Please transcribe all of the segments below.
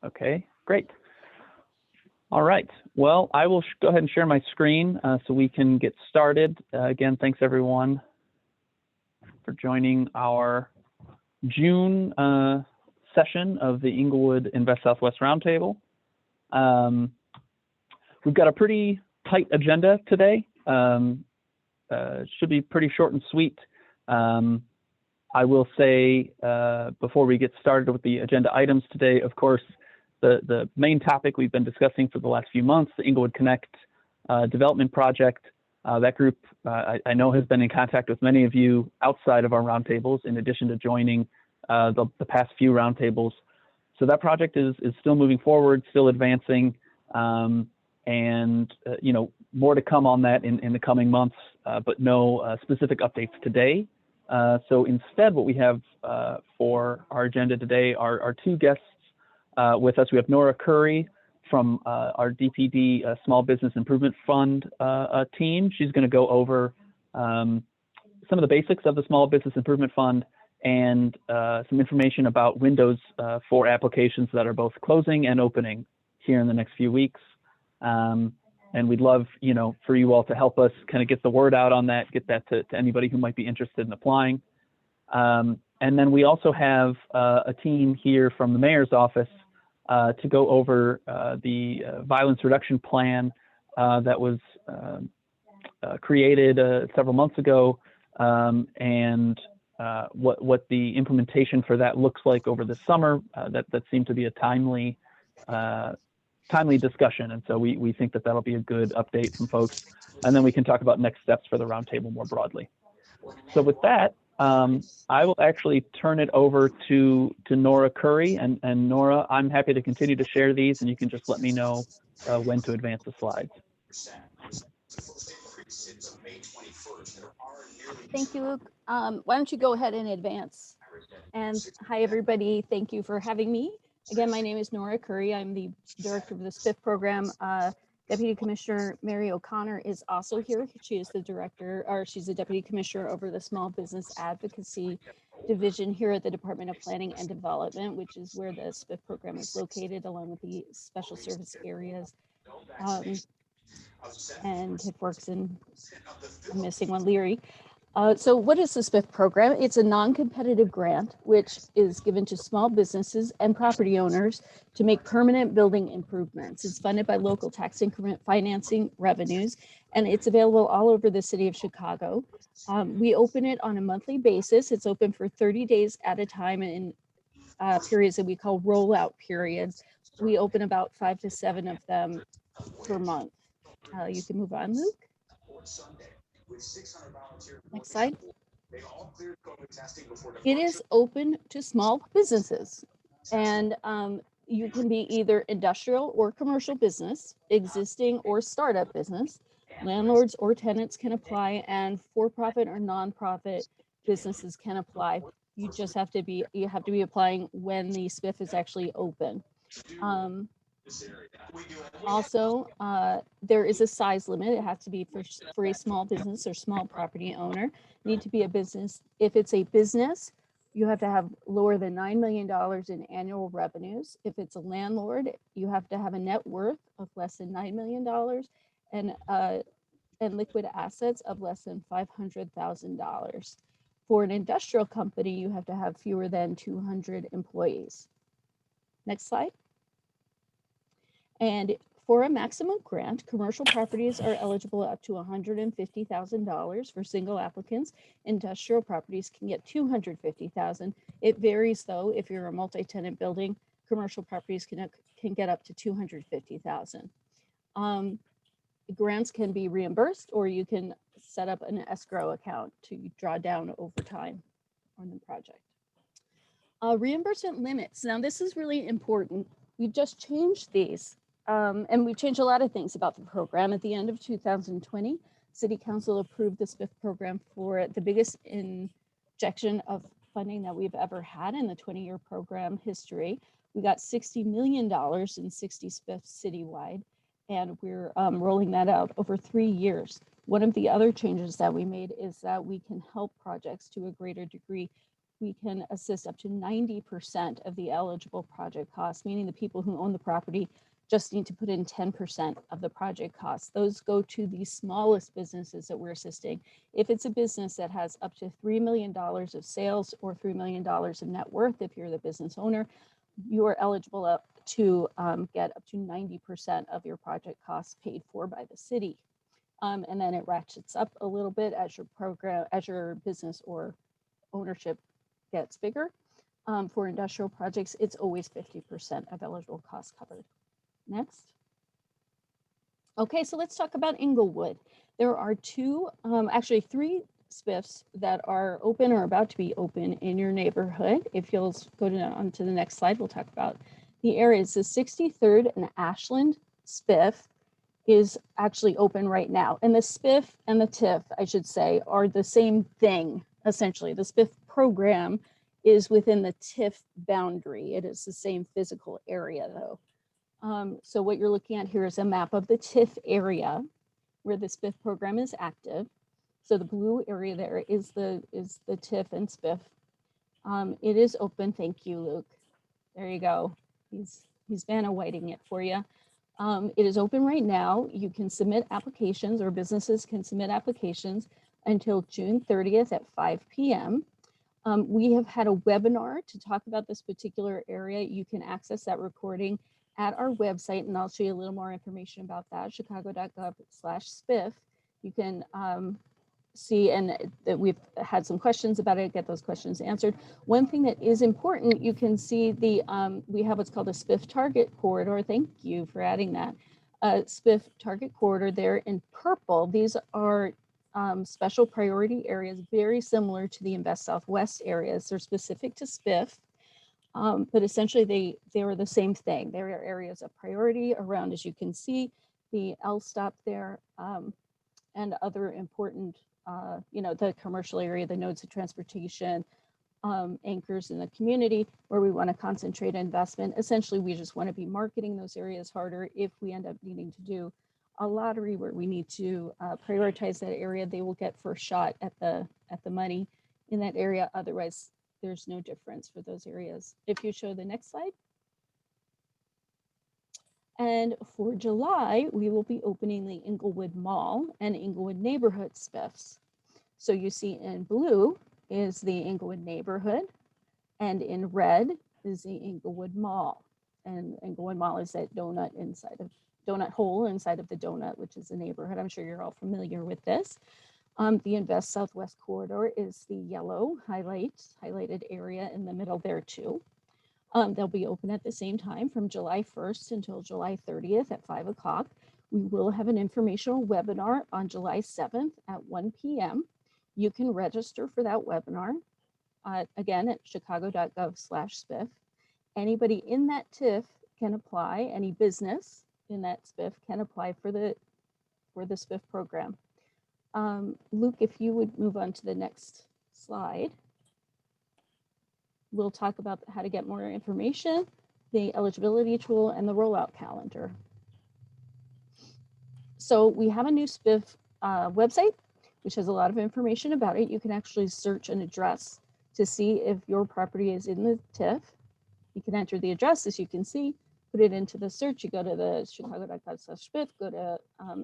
Okay, great. All right. Well, I will go ahead and share my screen so we can get started. Again, thanks everyone for joining our June session of the Englewood Invest Southwest Roundtable. We've got a pretty tight agenda today. Should be pretty short and sweet. I will say before we get started with the agenda items today, of course, the main topic we've been discussing for the last few months, the Englewood Connect development project. That group, I know, has been in contact with many of you outside of our roundtables, in addition to joining the past few roundtables. So that project is still moving forward, still advancing, and you know, more to come on that in the coming months, but no specific updates today. So instead, what we have for our agenda today are two guests with us. We have Nora Curry from our DPD Small Business Improvement Fund team. She's going to go over some of the basics of the Small Business Improvement Fund and some information about windows for applications that are both closing and opening here in the next few weeks. And we'd love, you know, for you all to help us kind of get the word out on that, get that to anybody who might be interested in applying. And then we also have a team here from the mayor's office to go over the violence reduction plan that was created several months ago, and what the implementation for that looks like over the summer. That seemed to be a timely discussion, and so we think that that'll be a good update from folks, and then we can talk about next steps for the roundtable more broadly. So with that, I will actually turn it over to Nora Curry, and Nora, I'm happy to continue to share these, and you can just let me know when to advance the slides. Thank you, Luke. Why don't you go ahead and advance? And hi, everybody. Thank you for having me. Again, my name is Nora Curry. I'm the director of the SPiff program. Deputy Commissioner Mary O'Connor is also here. She is the director, or she's the deputy commissioner over the Small Business Advocacy Division here at the Department of Planning and Development, which is where the SPiff program is located, along with the special service areas. And it works in, I'm missing one, Leary. So what is the SPiff program? It's a non-competitive grant, which is given to small businesses and property owners to make permanent building improvements. It's funded by local tax increment financing revenues, and it's available all over the city of Chicago. We open it on a monthly basis. It's open for 30 days at a time in periods that we call rollout periods. We open about 5 to 7 of them per month. You can move on, Luke. Next slide. It is open to small businesses, and you can be either industrial or commercial business, existing or startup business. Landlords or tenants can apply, and for-profit or non-profit businesses can apply. You just have to be applying when the SPiff is actually open. Also, there is a size limit. It has to be for a small business or small property owner. Need to be a business. If it's a business, you have to have lower than $9 million in annual revenues. If it's a landlord, you have to have a net worth of less than $9 million and liquid assets of less than $500,000. For an industrial company, you have to have fewer than 200 employees. Next slide. And for a maximum grant, commercial properties are eligible up to $150,000 for single applicants. Industrial properties can get $250,000. It varies though. If you're a multi-tenant building, commercial properties can get up to $250,000. Grants can be reimbursed, or you can set up an escrow account to draw down over time on the project. Reimbursement limits. Now this is really important. We've just changed these. And we've changed a lot of things about the program. At the end of 2020, City Council approved the SPiff program for the biggest injection of funding that we've ever had in the 20-year program history. We got $60 million in 60 SPiffs citywide, and we're rolling that out over 3 years. One of the other changes that we made is that we can help projects to a greater degree we can assist up to 90% of the eligible project costs, meaning the people who own the property just need to put in 10% of the project costs. Those go to the smallest businesses that we're assisting. If it's a business that has up to $3 million of sales or $3 million of net worth, if you're the business owner, you are eligible up to get up to 90% of your project costs paid for by the city. And then it ratchets up a little bit as your program, as your business or ownership gets bigger. For industrial projects, it's always 50% of eligible costs covered. Next. Okay, so let's talk about Englewood. There are actually three SPiffs that are open or about to be open in your neighborhood. If you'll go on to the next slide, we'll talk about the areas. The 63rd and Ashland SPiff is actually open right now. And the SPiff and the TIF, I should say, are the same thing, essentially. The SPiff program is within the TIF boundary. It is the same physical area, though. So what you're looking at here is a map of the TIF area where the SPiff program is active. So the blue area there is the TIF and SPiff. It is open. Thank you, Luke. There you go. He's Vanna Whiting it for you. It is open right now. You can submit applications, or businesses can submit applications until June 30th at 5 p.m. We have had a webinar to talk about this particular area. You can access that recording at our website, and I'll show you a little more information about that, chicago.gov/SPiff. You can see, and that we've had some questions about it, get those questions answered. One thing that is important, you can see we have what's called a SPiff target corridor. Thank you for adding that. SPiff target corridor there in purple. These are special priority areas, very similar to the Invest Southwest areas. They're specific to SPiff. But essentially they are the same thing. There are areas of priority around, as you can see, the L stop there, and other important, the commercial area, the nodes of transportation, anchors in the community where we want to concentrate investment. Essentially, we just want to be marketing those areas harder. If we end up needing to do a lottery where we need to prioritize that area, they will get first shot at the money in that area. Otherwise, there's no difference for those areas. If you show the next slide. And for July, we will be opening the Englewood Mall and Englewood Neighborhood SPiffs. So you see in blue is the Englewood Neighborhood, and in red is the Englewood Mall. And Englewood Mall is that donut hole inside of the donut, which is the neighborhood. I'm sure you're all familiar with this. The Invest Southwest corridor is the yellow highlighted area in the middle there too. They'll be open at the same time from July 1st until July 30th at 5 o'clock. We will have an informational webinar on July 7th at 1 p.m. You can register for that webinar, again, at chicago.gov/SPiff. Anybody in that TIF can apply, any business in that SPiff can apply for the SPiff program. Luke, if you would move on to the next slide. We'll talk about how to get more information, the eligibility tool, and the rollout calendar. So we have a new SPiff website, which has a lot of information about it. You can actually search an address to see if your property is in the TIF. You can enter the address, as you can see, put it into the search. You go to the chicago.gov/SPiff, go to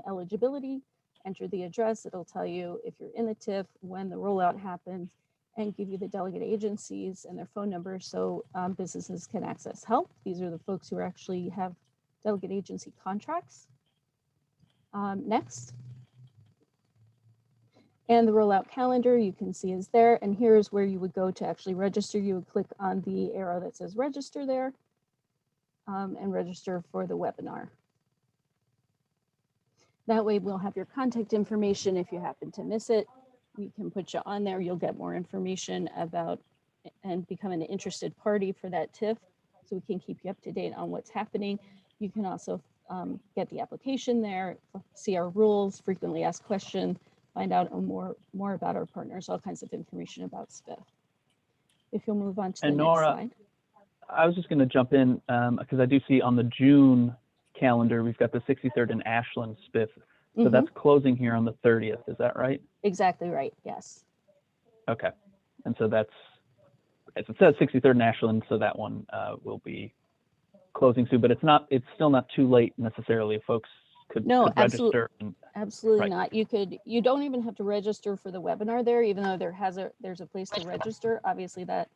eligibility, enter the address. It'll tell you if you're in the TIF, when the rollout happens, and give you the delegate agencies and their phone numbers so businesses can access help. These are the folks who actually have delegate agency contracts. Next. And the rollout calendar you can see is there. And here's where you would go to actually register. You would click on the arrow that says register there and register for the webinar. That way we'll have your contact information if you happen to miss it. We can put you on there. You'll get more information about and become an interested party for that TIF, so we can keep you up to date on what's happening. You can also get the application there, see our rules, frequently asked questions, find out more about our partners, all kinds of information about SPiff. If you'll move on to the next slide. I was just going to jump in because I do see on the June calendar, we've got the 63rd and Ashland SPiff. So that's closing here on the 30th. Is that right? Exactly right. Yes. Okay. And so that's as it says, 63rd and Ashland, so that one will be closing soon, but it's still not too late necessarily if folks could register. Absolutely Right. not. You don't even have to register for the webinar there, even though there's a place to register. Obviously that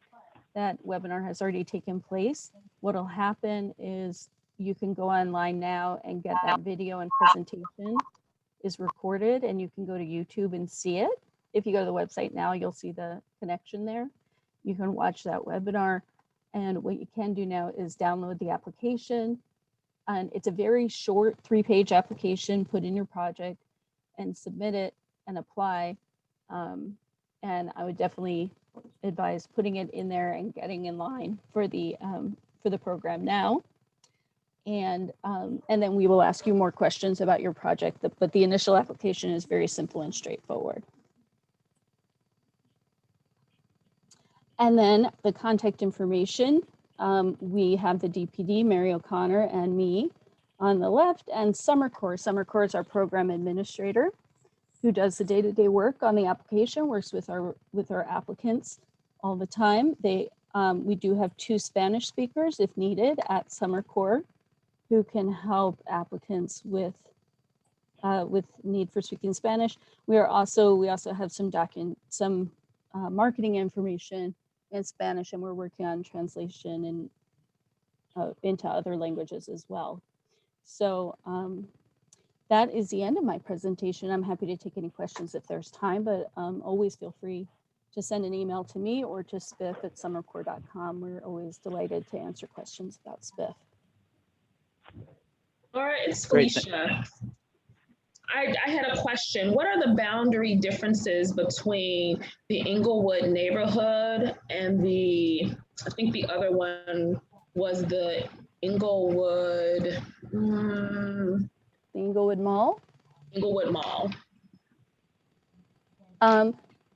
webinar has already taken place. What'll happen is you can go online now and get that video and presentation is recorded, and you can go to YouTube and see it. If you go to the website now, you'll see the connection there. You can watch that webinar. And what you can do now is download the application. And it's a very short 3-page application. Put in your project and submit it and apply. And I would definitely advise putting it in there and getting in line for the program now. And then we will ask you more questions about your project, but the initial application is very simple and straightforward. And then the contact information, we have the DPD, Mary O'Connor, and me on the left, and Summer Korr. Summer Korr is our program administrator who does the day-to-day work on the application, works with our applicants all the time. We do have 2 Spanish speakers if needed at Summer Korr who can help applicants with need for speaking Spanish. We also have some marketing information in Spanish, and we're working on translation and into other languages as well. So that is the end of my presentation. I'm happy to take any questions if there's time, but always feel free to send an email to me or to spiff@summerkorr.com. We're always delighted to answer questions about SPiff. Laura, it's Felicia. I had a question. What are the boundary differences between the Englewood neighborhood and I think the other one was the Englewood, The Englewood Mall? Englewood Mall.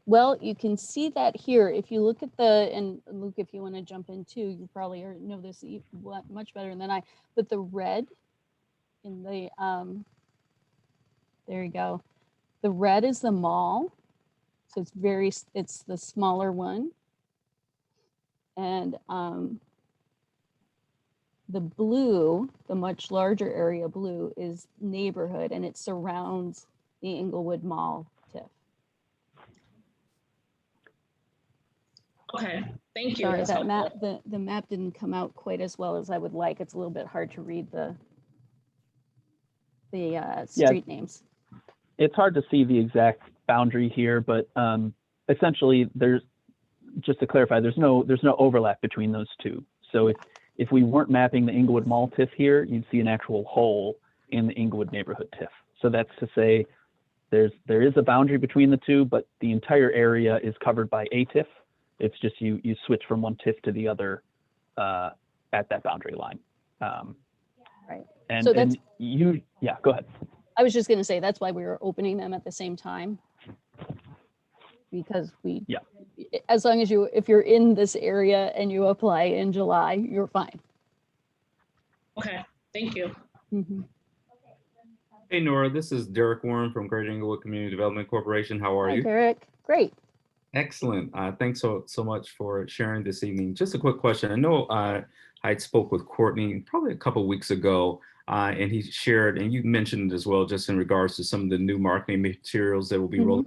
Well, you can see that here. If you look at and Luke, if you want to jump in too, you probably know this much better than I, but the red in the, there you go. The red is the mall. So it's the smaller one. And the blue, the much larger area blue, is neighborhood, and it surrounds the Englewood Mall TIF. Okay, thank you. Sorry, that map, the map didn't come out quite as well as I would like. It's a little bit hard to read the street names. It's hard to see the exact boundary here, but essentially just to clarify, there's no overlap between those two. So if we weren't mapping the Englewood Mall TIF here, you'd see an actual hole in the Englewood neighborhood TIF. So that's to say there is a boundary between the two, but the entire area is covered by a TIF. It's just you switch from one TIF to the other at that boundary line. Right. And, so that's, yeah, go ahead. I was just going to say that's why we were opening them at the same time, because as long as if you're in this area and you apply in July, you're fine. Okay, thank you. Mm-hmm. Hey, Nora, this is Derek Warren from Greater Englewood Community Development Corporation. How are you? Derek, great. Excellent. Thanks so much for sharing this evening. Just a quick question. I know I spoke with Courtney probably a couple of weeks ago, and he shared, and you mentioned as well, just in regards to some of the new marketing materials that will be rolling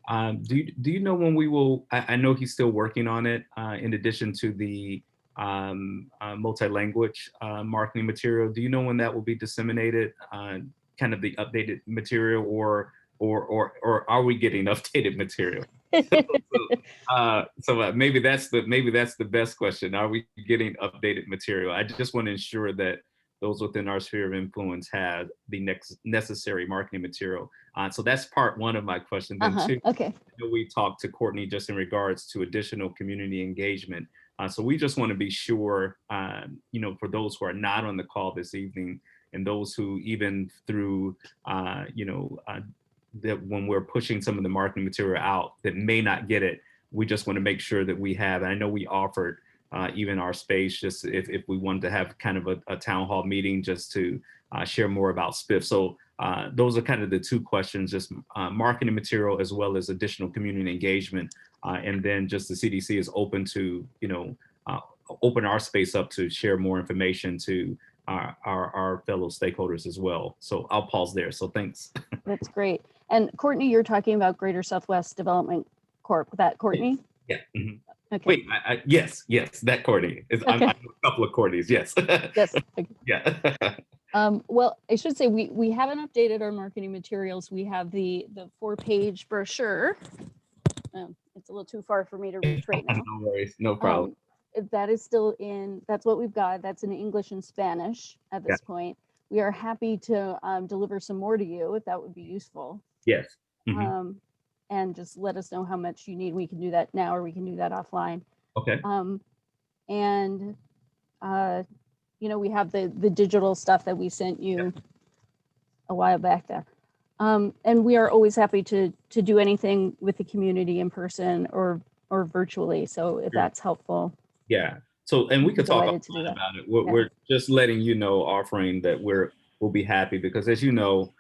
out. Do you know when we will? I know he's still working on it. In addition to the multi-language marketing material, do you know when that will be disseminated? Kind of the updated material, or are we getting updated material? So maybe that's the best question. Are we getting updated material? I just want to ensure that those within our sphere of influence have the necessary marketing material. So that's part one of my question. Then two, okay. We talked to Courtney just in regards to additional community engagement. So we just want to be sure, for those who are not on the call this evening, and those who even through, that when we're pushing some of the marketing material out that may not get it, we just want to make sure that we have, and I know we offered even our space, just if we wanted to have kind of a town hall meeting just to share more about SPiff. So those are kind of the two questions, just marketing material as well as additional community engagement. And then just the CDC is open to, open our space up to share more information to our fellow stakeholders as well. So I'll pause there. So thanks. That's great. And Courtney, you're talking about Greater Southwest Development Corp. That Courtney? Yeah. Mm-hmm. Okay. Wait, yes, that Courtney. Okay. I know a couple of Courtneys, yes. Yes. Okay. Yeah. Well, I should say we haven't updated our marketing materials. We have the 4-page brochure. It's a little too far for me to reach right now. No worries, no problem. That is still that's what we've got. That's in English and Spanish at this point. We are happy to deliver some more to you if that would be useful. Yes. Mm-hmm. And just let us know how much you need. We can do that now, or we can do that offline. Okay. We have the digital stuff that we sent you a while back there. And we are always happy to do anything with the community in person or virtually. So if that's helpful. Yeah. So, and we could talk about it. We're just letting you know, offering that we'll be happy, because as you know,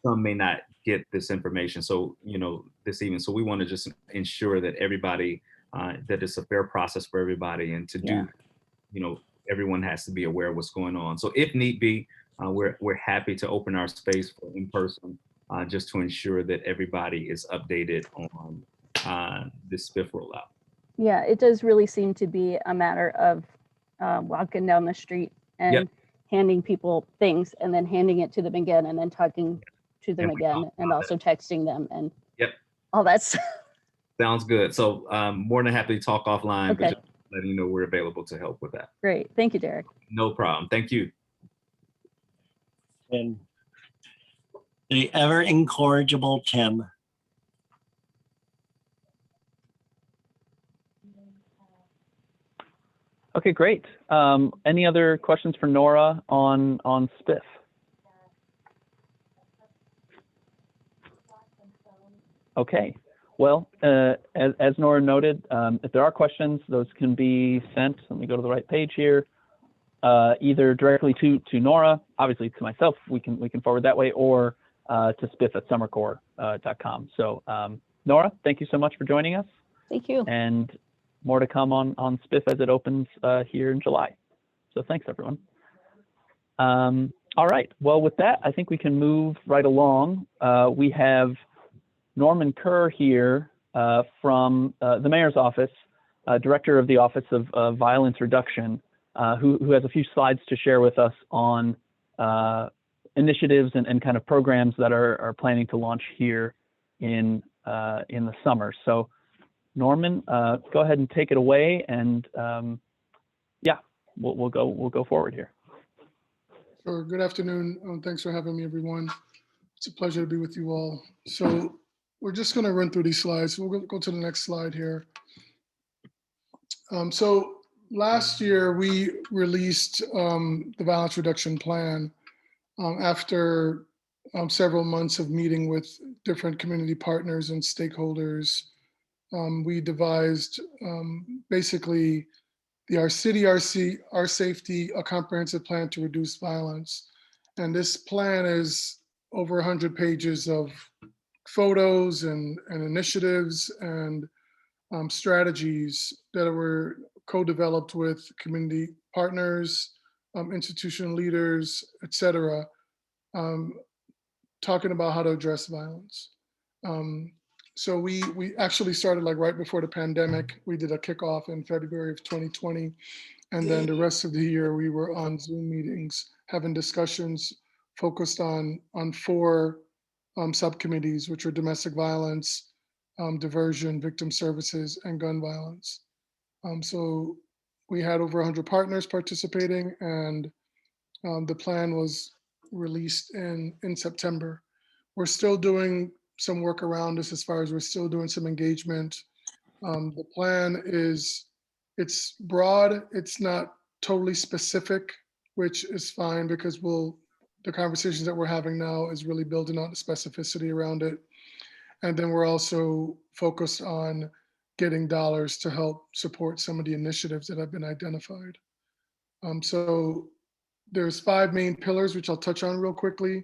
some may not get this information. So, this evening. So we want to just ensure that everybody, that it's a fair process for everybody, and to do, everyone has to be aware of what's going on. So if need be, we're happy to open our space for in person, just to ensure that everybody is updated on this SPiff rollout. Yeah, it does really seem to be a matter of walking down the street and handing people things, and then handing it to them again, and then talking to them again, and also texting them, and all that stuff. Sounds good. So more than happy to talk offline, but just letting you know we're available to help with that. Great. Thank you, Derek. No problem. Thank you. And the ever incorrigible Tim. Okay, great. Any other questions for Nora on SPiff? Okay. Well, as Nora noted, if there are questions, those can be sent. Let me go to the right page here. Either directly to Nora, obviously to myself, we can forward that way, or to spiff@summerkorr.com. So Nora, thank you so much for joining us. Thank you. And more to come on SPiff as it opens here in July. So thanks, everyone. All right. Well, with that, I think we can move right along. We have Norman Korr here from the Mayor's Office, Director of the Office of Violence Reduction, who has a few slides to share with us on initiatives and kind of programs that are planning to launch here in the summer. So Norman, go ahead and take it away, and we'll go forward here. Sure. Good afternoon. Thanks for having me, everyone. It's a pleasure to be with you all. So we're just going to run through these slides. We'll go to the next slide here. So last year we released the violence reduction plan after several months of meeting with different community partners and stakeholders. We devised basically Our City, Our Safety, a comprehensive plan to reduce violence. And this plan is over 100 pages of photos and initiatives and strategies that were co-developed with community partners, institutional leaders, et cetera, talking about how to address violence. So we actually started like right before the pandemic. We did a kickoff in February of 2020. And then the rest of the year we were on Zoom meetings, having discussions focused on 4 subcommittees, which are domestic violence, diversion, victim services, and gun violence. So we had over 100 partners participating, and the plan was released in September. We're still doing some work around this, as far as we're still doing some engagement. The plan it's broad, it's not totally specific, which is fine, because the conversations that we're having now is really building out the specificity around it. And then we're also focused on getting dollars to help support some of the initiatives that have been identified. So there's 5 main pillars, which I'll touch on real quickly.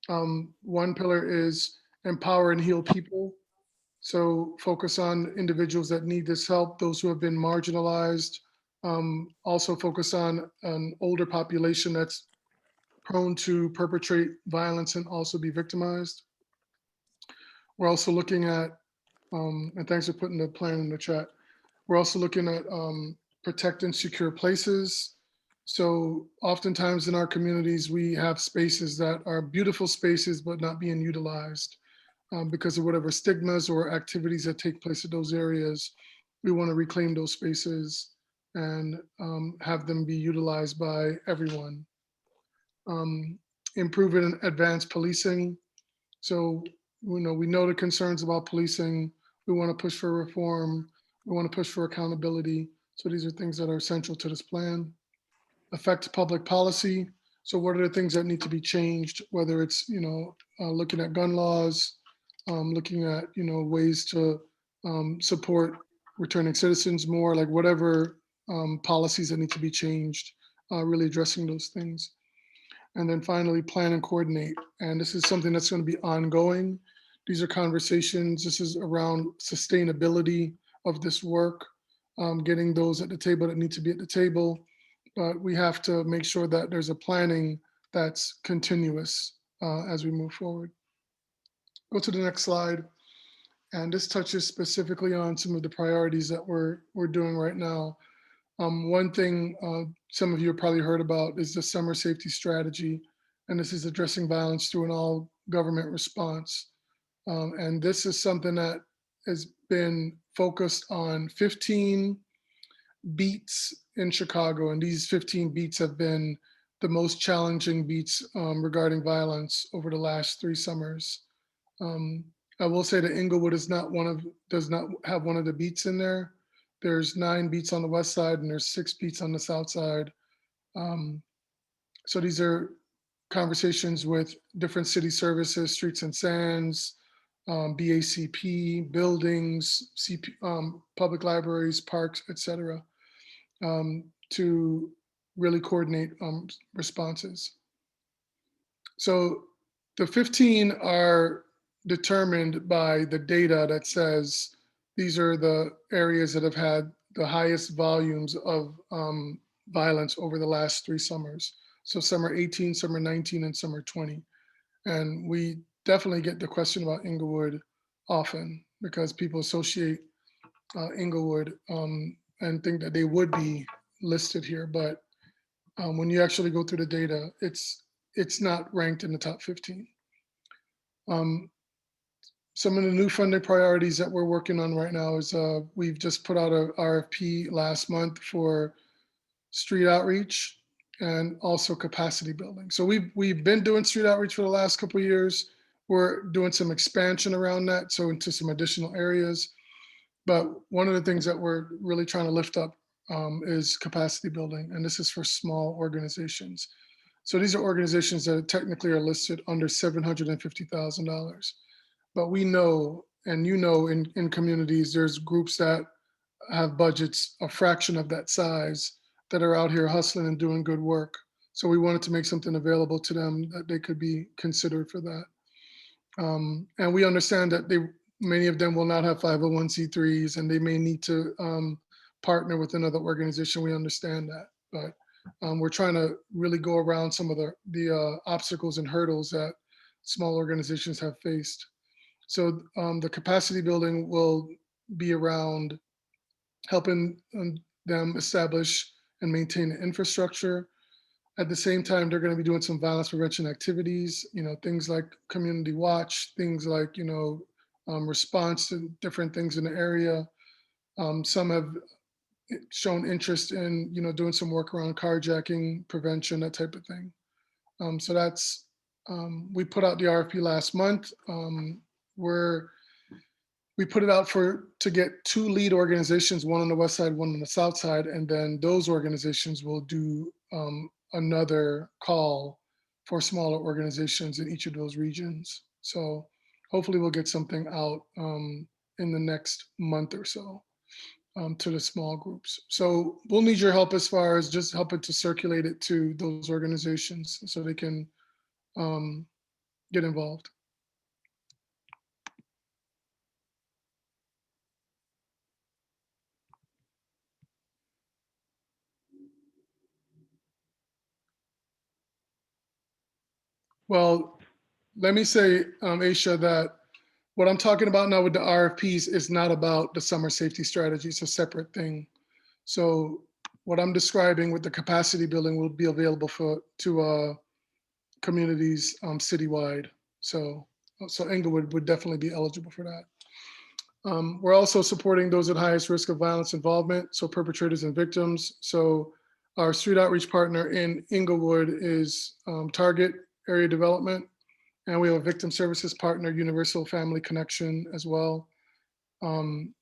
One pillar is empower and heal people. So focus on individuals that need this help, those who have been marginalized. Also focus on an older population that's prone to perpetrate violence and also be victimized. We're also looking at, and thanks for putting the plan in the chat. We're also looking at protect and secure places. So oftentimes in our communities, we have spaces that are beautiful spaces, but not being utilized because of whatever stigmas or activities that take place in those areas. We want to reclaim those spaces and have them be utilized by everyone. Improve and advance policing. So, we know the concerns about policing. We want to push for reform. We want to push for accountability. So these are things that are essential to this plan. Affect public policy. So what are the things that need to be changed, whether it's, looking at gun laws, looking at, ways to support returning citizens more, like whatever policies that need to be changed, really addressing those things. And then finally, plan and coordinate. And this is something that's going to be ongoing. These are conversations. This is around sustainability of this work, getting those at the table that need to be at the table. But we have to make sure that there's a planning that's continuous as we move forward. Go to the next slide. And this touches specifically on some of the priorities that we're doing right now. One thing some of you have probably heard about is the summer safety strategy. And this is addressing violence through an all government response. And this is something that has been focused on 15 beats in Chicago. And these 15 beats have been the most challenging beats regarding violence over the last 3 summers. I will say that Englewood does not have one of the beats in there. There's 9 beats on the west side and there's 6 beats on the south side. So these are conversations with different city services, streets and sands, BACP, buildings, public libraries, parks, etc., to really coordinate responses. So the 15 are determined by the data that says these are the areas that have had the highest volumes of violence over the last 3 summers. So summer 18, summer 19, and summer 20. And we definitely get the question about Englewood often because people associate Englewood and think that they would be listed here. But when you actually go through the data, it's not ranked in the top 15. Some of the new funding priorities that we're working on right now is we've just put out a RFP last month for street outreach and also capacity building. So we've been doing street outreach for the last couple of years. We're doing some expansion around that, so into some additional areas. But one of the things that we're really trying to lift up is capacity building, and this is for small organizations. So these are organizations that technically are listed under $750,000. But we know, and in communities, there's groups that have budgets a fraction of that size that are out here hustling and doing good work. So we wanted to make something available to them that they could be considered for that. And we understand that many of them will not have 501c3s and they may need to partner with another organization. We understand that, but we're trying to really go around some of the obstacles and hurdles that small organizations have faced. So the capacity building will be around helping them establish and maintain the infrastructure. At the same time, they're going to be doing some violence prevention activities, things like community watch, things like, response to different things in the area. Some have shown interest in, doing some work around carjacking prevention, that type of thing. So that's, we put out the RFP last month. We put it out to get 2 lead organizations, one on the west side, one on the south side, and then those organizations will do another call for smaller organizations in each of those regions. So hopefully we'll get something out in the next month or so. to the small groups. So we'll need your help as far as just helping to circulate it to those organizations so they can get involved. Well, let me say, Aisha, that what I'm talking about now with the RFPs is not about the summer safety strategy. It's a separate thing. So what I'm describing with the capacity building will be available to communities citywide. So Englewood would definitely be eligible for that. We're also supporting those at highest risk of violence involvement, so perpetrators and victims. So our street outreach partner in Englewood is Target Area Development, and we have a victim services partner, Universal Family Connection as well. And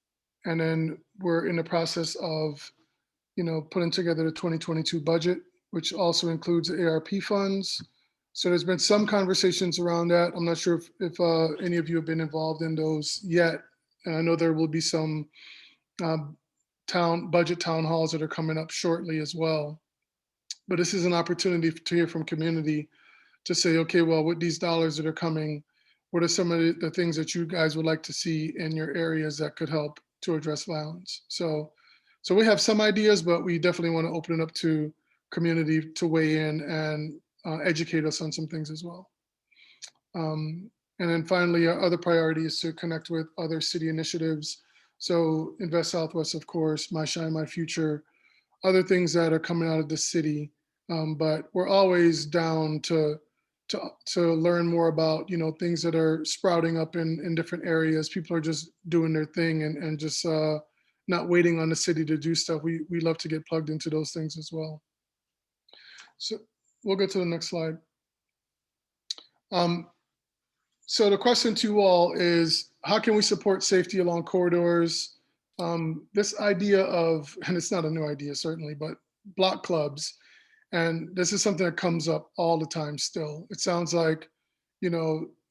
then we're in the process of, putting together the 2022 budget, which also includes ARP funds. So there's been some conversations around that. I'm not sure if any of you have been involved in those yet. And I know there will be some budget town halls that are coming up shortly as well. But this is an opportunity to hear from community to say, okay, well, with these dollars that are coming, what are some of the things that you guys would like to see in your areas that could help to address violence? So we have some ideas, but we definitely want to open it up to community to weigh in and educate us on some things as well. And then finally, our other priority is to connect with other city initiatives. So Invest Southwest, of course, My Shine, My Future, other things that are coming out of the city. But we're always down to learn more about, things that are sprouting up in different areas. People are just doing their thing and just not waiting on the city to do stuff. We love to get plugged into those things as well. So we'll go to the next slide. So the question to you all is, how can we support safety along corridors? This idea of, and it's not a new idea certainly, but block clubs. And this is something that comes up all the time still. It sounds like,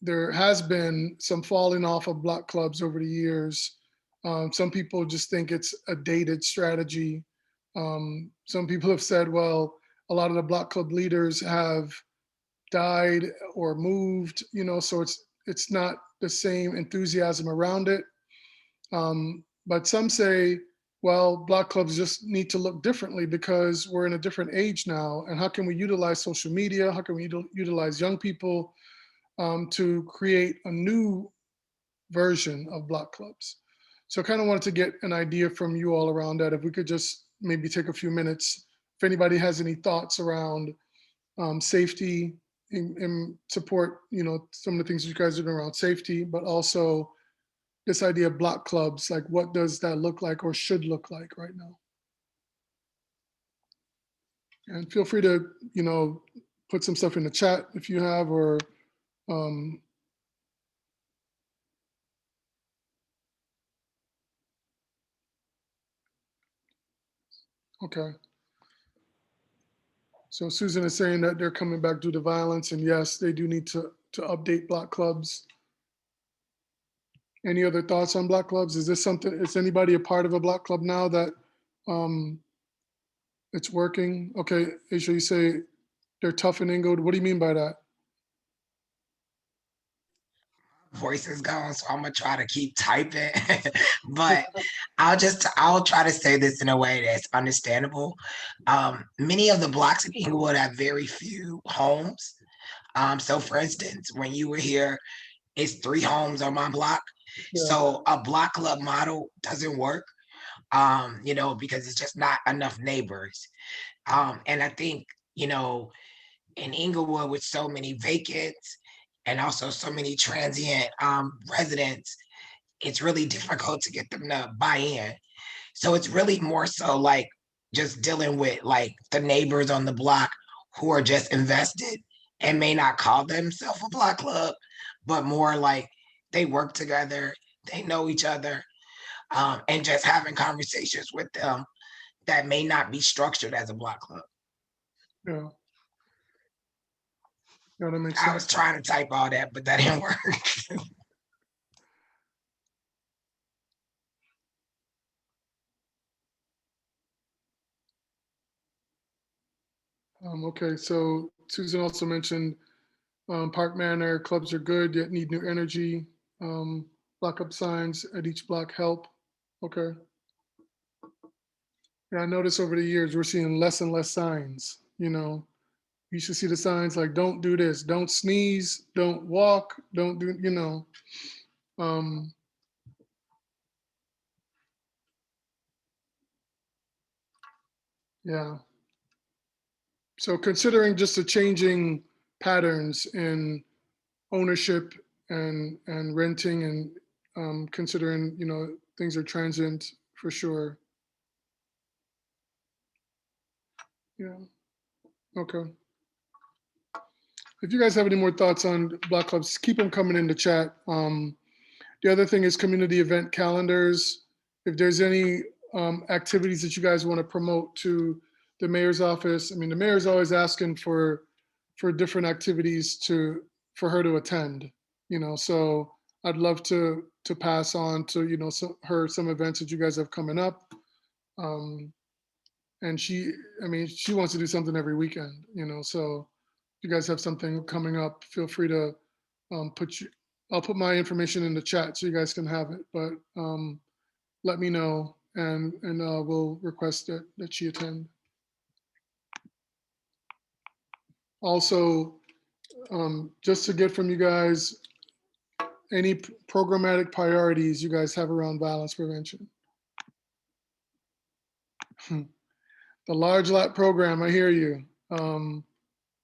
there has been some falling off of block clubs over the years. Some people just think it's a dated strategy. Some people have said, well, a lot of the block club leaders have died or moved, so it's not the same enthusiasm around it. But some say, well, block clubs just need to look differently because we're in a different age now. And how can we utilize social media? How can we utilize young people to create a new version of block clubs? So I kind of wanted to get an idea from you all around that. If we could just maybe take a few minutes, if anybody has any thoughts around safety and support, some of the things you guys are doing around safety, but also this idea of block clubs, like what does that look like or should look like right now? And feel free to, put some stuff in the chat if you have, or okay. So Susan is saying that they're coming back due to violence, and yes, they do need to update block clubs. Any other thoughts on block clubs? Is this something, is anybody a part of a block club now that it's working? Okay, Aisha, you say they're tough in Englewood. What do you mean by that? Voice is gone, so I'm gonna try to keep typing. But I'll try to say this in a way that's understandable. Many of the blocks in Englewood have very few homes. So for instance, when you were here, it's 3 homes on my block. Yeah. So a block club model doesn't work, because it's just not enough neighbors. And I think, in Englewood with so many vacants and also so many transient residents, it's really difficult to get them to buy in. So it's really more so like just dealing with like the neighbors on the block who are just invested and may not call themselves a block club, but more like they work together, they know each other, and just having conversations with them that may not be structured as a block club. Yeah. Yeah, that makes I sense. was trying to type all that, but that didn't work. Okay, so Susan also mentioned Park Manor, clubs are good, yet need new energy. Block up signs at each block help. Okay. Yeah, I noticed over the years, we're seeing less and less signs, you know. You should see the signs like, don't do this, don't sneeze, don't walk, don't do, you know. Yeah. So considering just the changing patterns in ownership and renting and considering, you know, things are transient for sure. Yeah, okay. If you guys have any more thoughts on block clubs, keep them coming in the chat. The other thing is community event calendars. If there's any activities that you guys want to promote to the mayor's office, I mean, the mayor's always asking for different activities for her to attend, you know, so I'd love to pass on to, you know, some events that you guys have coming up. And I mean, she wants to do something every weekend, you know, so if you guys have something coming up, feel free to I'll put my information in the chat so you guys can have it, but let me know and we'll request that she attend. Also, just to get from you guys, any programmatic priorities you guys have around violence prevention. The large lot program, I hear you.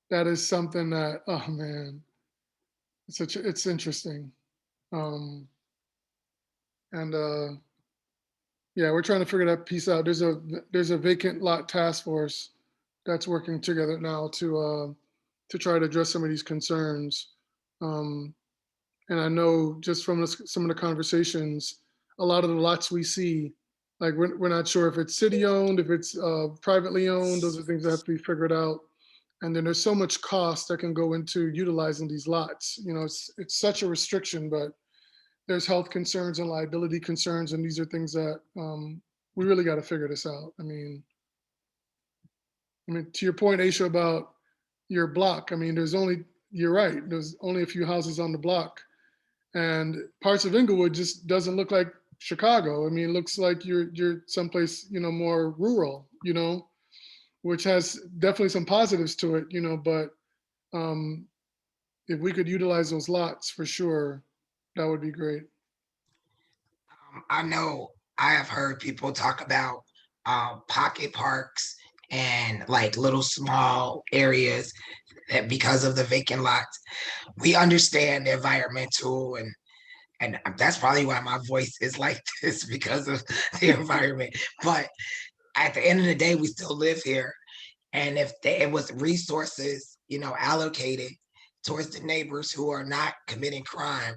That is something that, oh man, it's interesting. And yeah, we're trying to figure that piece out. There's a vacant lot task force that's working together now to try to address some of these concerns. And I know just from some of the conversations, a lot of the lots we see, like we're not sure if it's city owned, if it's privately owned. Those are things that have to be figured out. And then there's so much cost that can go into utilizing these lots. You know, it's such a restriction, but there's health concerns and liability concerns, and these are things that we really got to figure this out. I mean, to your point, Aisha, about your block, I mean, you're right, there's only a few houses on the block, and parts of Englewood just doesn't look like Chicago. I mean, it looks like you're someplace, you know, more rural, you know, which has definitely some positives to it, you know, but if we could utilize those lots for sure, that would be great. I know I have heard people talk about pocket parks and like little small areas that because of the vacant lots, we understand the environmental and that's probably why my voice is like this because of the environment. But at the end of the day, we still live here. And if it was resources, you know, allocated towards the neighbors who are not committing crime,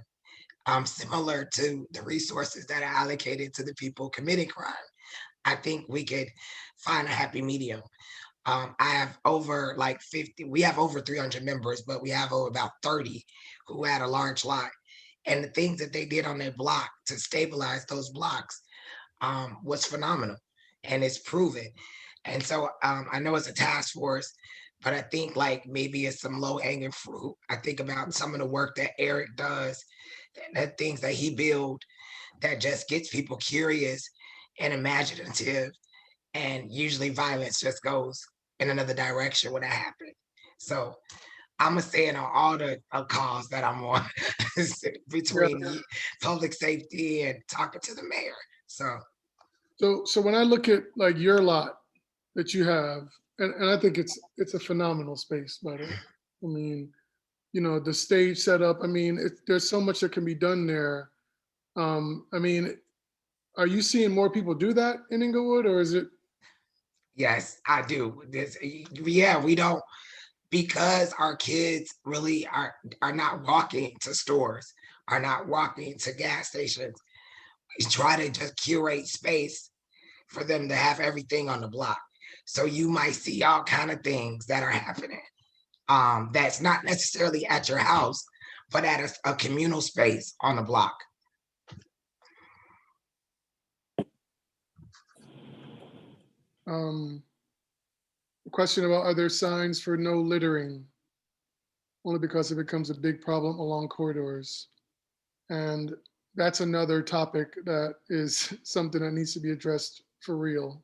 similar to the resources that are allocated to the people committing crime, I think we could find a happy medium. I have over like 50, we have over 300 members, but we have over about 30 who had a large lot. And the things that they did on their block to stabilize those blocks was phenomenal, and it's proven. And so I know it's a task force, but I think like maybe it's some low hanging fruit. I think about some of the work that Eric does, the things that he build that just gets people curious and imaginative. And usually violence just goes in another direction when that happens. So I'm gonna say it on all the calls that I'm on between public safety and talking to the mayor. So when I look at like your lot that you have, and I think it's a phenomenal space, by the way. I mean, you know, the stage setup. I mean, there's so much that can be done there. I mean, are you seeing more people do that in Englewood, or is it? Yes, I do. Yeah, we don't, because our kids really are not walking to stores, are not walking to gas stations. We try to just curate space for them to have everything on the block. So you might see all kind of things that are happening. That's not necessarily at your house, but at a communal space on the block. question about are there signs for no littering? Only because it becomes a big problem along corridors. And that's another topic that is something that needs to be addressed for real.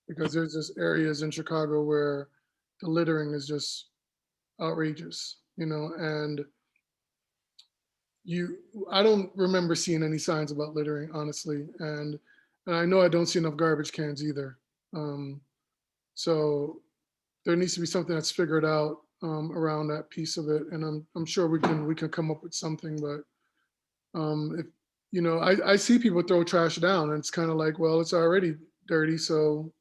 Because there's just areas in Chicago where the littering is just outrageous, you know, and I don't remember seeing any signs about littering, honestly. And I know I don't see enough garbage cans either. So there needs to be something that's figured out around that piece of it. And I'm sure we can come up with something, but if, you know, I see people throw trash down and it's kind of like, well, it's already dirty. So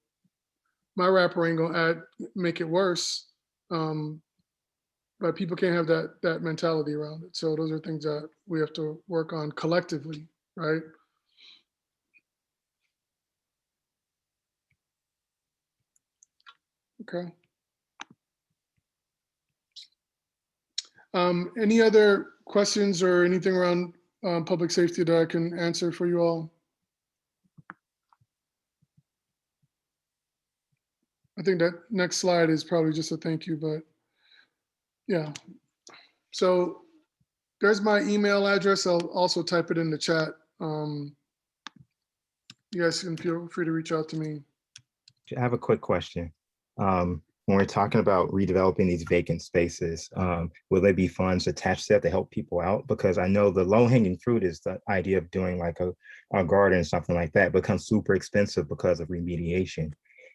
my wrapper ain't gonna make it worse. But people can't have that mentality around it. So those are things that we have to work on collectively, right? Okay. Any other questions or anything around public safety that I can answer for you all? I think that next slide is probably just a thank you, but yeah. So there's my email address. I'll also type it in the chat. You guys can feel free to reach out to me. I have a quick question. When we're talking about redeveloping these vacant spaces, will there be funds attached to that to help people out? Because I know the low-hanging fruit is the idea of doing like a garden or something like that becomes super expensive because of remediation.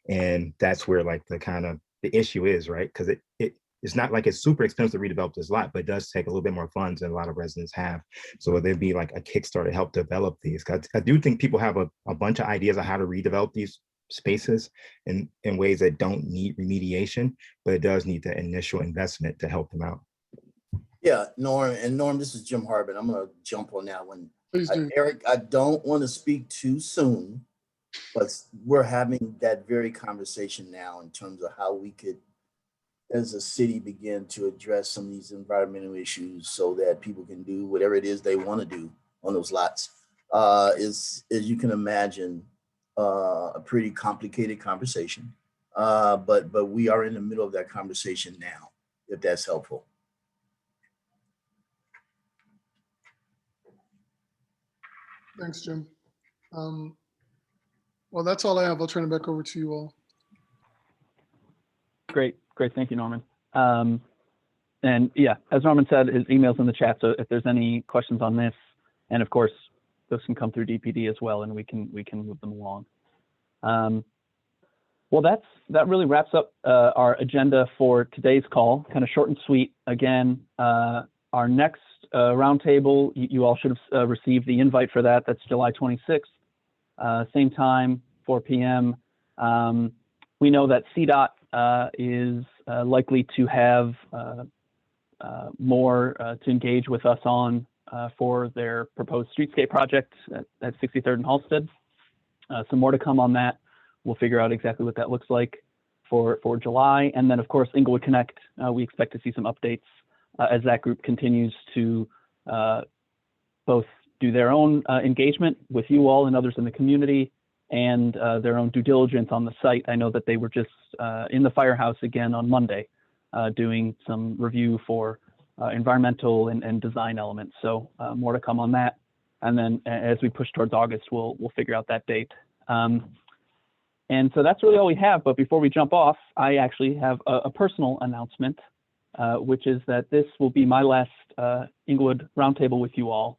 And that's where like the issue is, right? Because it's not like it's super expensive to redevelop this lot, but it does take a little bit more funds than a lot of residents have. So will there be like a Kickstarter to help develop these? Because I do think people have a bunch of ideas on how to redevelop these spaces in ways that don't need remediation, but it does need the initial investment to help them out. Yeah, Norm, this is Jim Harbin. I'm gonna jump on that one. Please do. Eric, I don't want to speak too soon, but we're having that very conversation now in terms of how we could, as a city, begin to address some of these environmental issues so that people can do whatever it is they want to do on those lots. As you can imagine, a pretty complicated conversation, but we are in the middle of that conversation now, if that's helpful. Thanks, Jim. Well, that's all I have. I'll turn it back over to you all. Great. Thank you, Norman. And yeah, as Norman said, his email's in the chat. So if there's any questions on this, and of course, those can come through DPD as well, and we can move them along. Well, that really wraps up our agenda for today's call. Kind of short and sweet. Again, our next roundtable, you all should have received the invite for that. That's July 26th, same time, 4 p.m. We know that CDOT is likely to have more to engage with us on for their proposed streetscape project at 63rd and Halsted. Some more to come on that. We'll figure out exactly what that looks like for July. And then, of course, Englewood Connect, we expect to see some updates as that group continues to both do their own engagement with you all and others in the community, and their own due diligence on the site. I know that they were just in the firehouse again on Monday, doing some review for environmental and design elements. So more to come on that. And then as we push towards August, we'll figure out that date. And so that's really all we have. But before we jump off, I actually have a personal announcement, which is that this will be my last Englewood Roundtable with you all.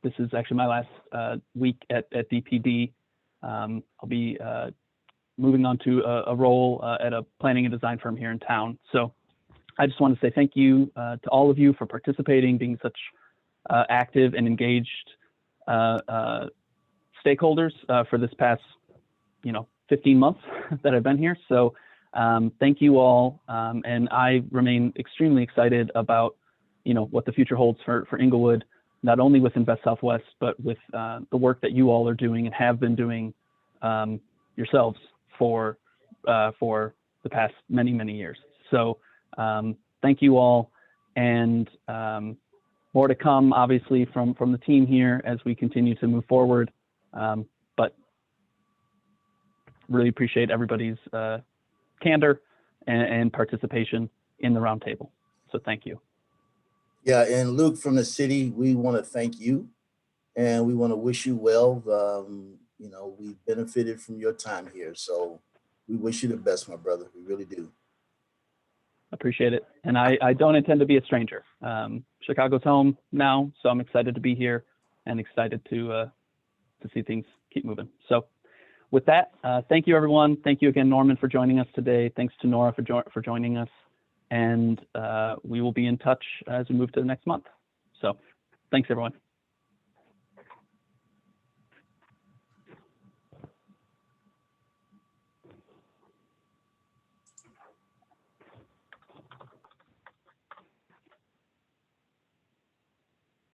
This is actually my last week at DPD. I'll be moving on to a role at a planning and design firm here in town. So I just want to say thank you to all of you for participating, being such active and engaged stakeholders for this past 15 months that I've been here. So thank you all, and I remain extremely excited about what the future holds for Englewood, not only with Invest Southwest, but with the work that you all are doing and have been doing yourselves for the past many years. So thank you all, and more to come, obviously, from the team here as we continue to move forward. But really appreciate everybody's candor and participation in the roundtable. So thank you. Yeah, and Luke from the city, we want to thank you and we want to wish you well. You know, we benefited from your time here. So we wish you the best, my brother. We really do. Appreciate it. And I don't intend to be a stranger. Chicago's home now, so I'm excited to be here and excited to see things keep moving. So with that, thank you, everyone. Thank you again, Norman, for joining us today. Thanks to Nora for joining us. And we will be in touch as we move to the next month. So thanks, everyone.